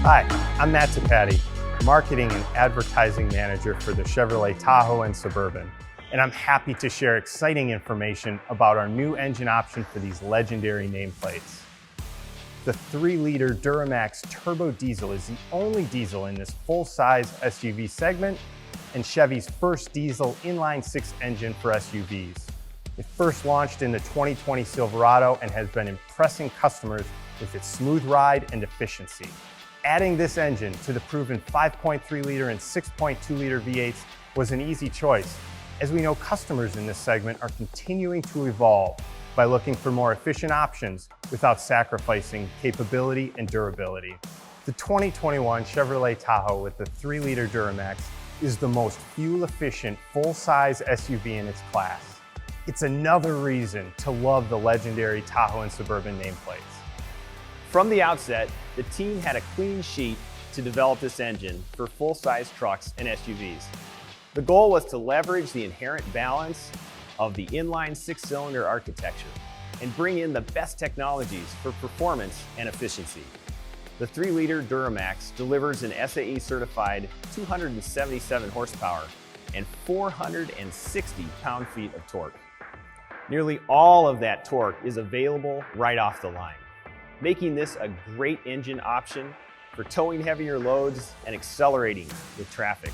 Hi, I'm Matt Tapati, Marketing and Advertising Manager for the Chevrolet Tahoe and Suburban, and I'm happy to share exciting information about our new engine option for these legendary nameplates. The 3-liter Duramax turbo diesel is the only diesel in this full-size SUV segment and Chevy's first diesel inline-6 engine for SUVs. It first launched in the 2020 Silverado and has been impressing customers with its smooth ride and efficiency. Adding this engine to the proven 5.3-liter and 6.2-liter V8s was an easy choice, as we know customers in this segment are continuing to evolve by looking for more efficient options without sacrificing capability and durability. The 2021 Chevrolet Tahoe with the 3-liter Duramax is the most fuel-efficient full-size SUV in its class. It's another reason to love the legendary Tahoe and Suburban nameplates. From the outset, the team had a clean sheet to develop this engine for full-size trucks and SUVs. The goal was to leverage the inherent balance of the inline 6-cylinder architecture and bring in the best technologies for performance and efficiency. The 3-liter Duramax delivers an SAE-certified 277 horsepower and 460 pound-feet of torque. Nearly all of that torque is available right off the line, making this a great engine option for towing heavier loads and accelerating with traffic.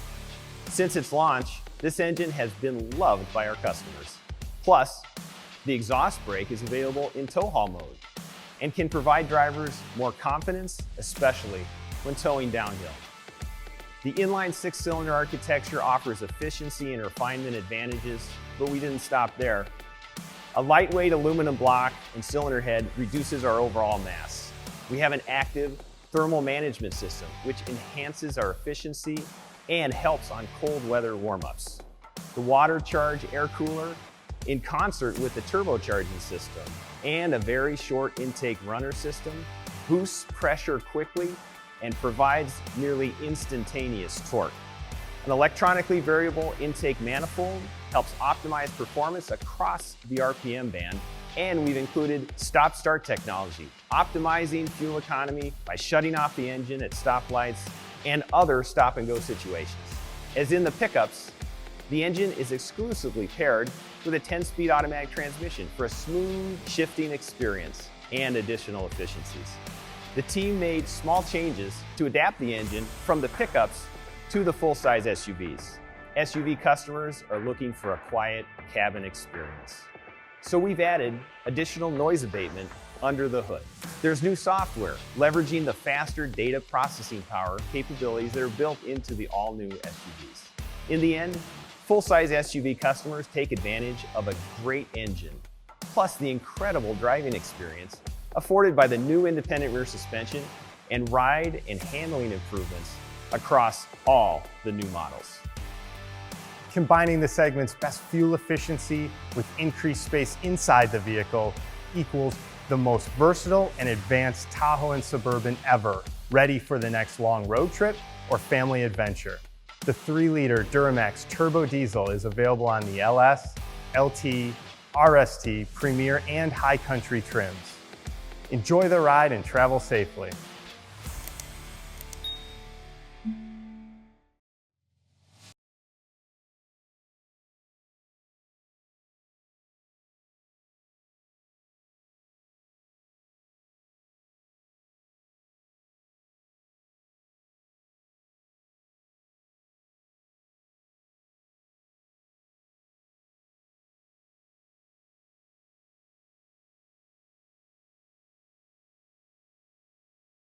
Since its launch, this engine has been loved by our customers. Plus, the exhaust brake is available in tow haul mode and can provide drivers more confidence, especially when towing downhill. The inline 6-cylinder architecture offers efficiency and refinement advantages, but we didn't stop there. A lightweight aluminum block and cylinder head reduces our overall mass. We have an active thermal management system, which enhances our efficiency and helps on cold weather warm-ups. The water charge air cooler, in concert with the turbocharging system and a very short intake runner system, boosts pressure quickly and provides nearly instantaneous torque. An electronically variable intake manifold helps optimize performance across the RPM band, and we've included stop-start technology, optimizing fuel economy by shutting off the engine at stoplights and other stop-and-go situations. As in the pickups, the engine is exclusively paired with a 10-speed automatic transmission for a smooth shifting experience and additional efficiencies. The team made small changes to adapt the engine from the pickups to the full-size SUVs. SUV customers are looking for a quiet cabin experience. So we've added additional noise abatement under the hood. There's new software leveraging the faster data processing power capabilities that are built into the all-new SUVs. In the end, full-size SUV customers take advantage of a great engine, plus the incredible driving experience afforded by the new independent rear suspension and ride and handling improvements across all the new models. Combining the segment's best fuel efficiency with increased space inside the vehicle equals the most versatile and advanced Tahoe and Suburban ever, ready for the next long road trip or family adventure. The 3-liter Duramax turbo diesel is available on the LS, LT, RST, Premier, and High Country trims. Enjoy the ride and travel safely.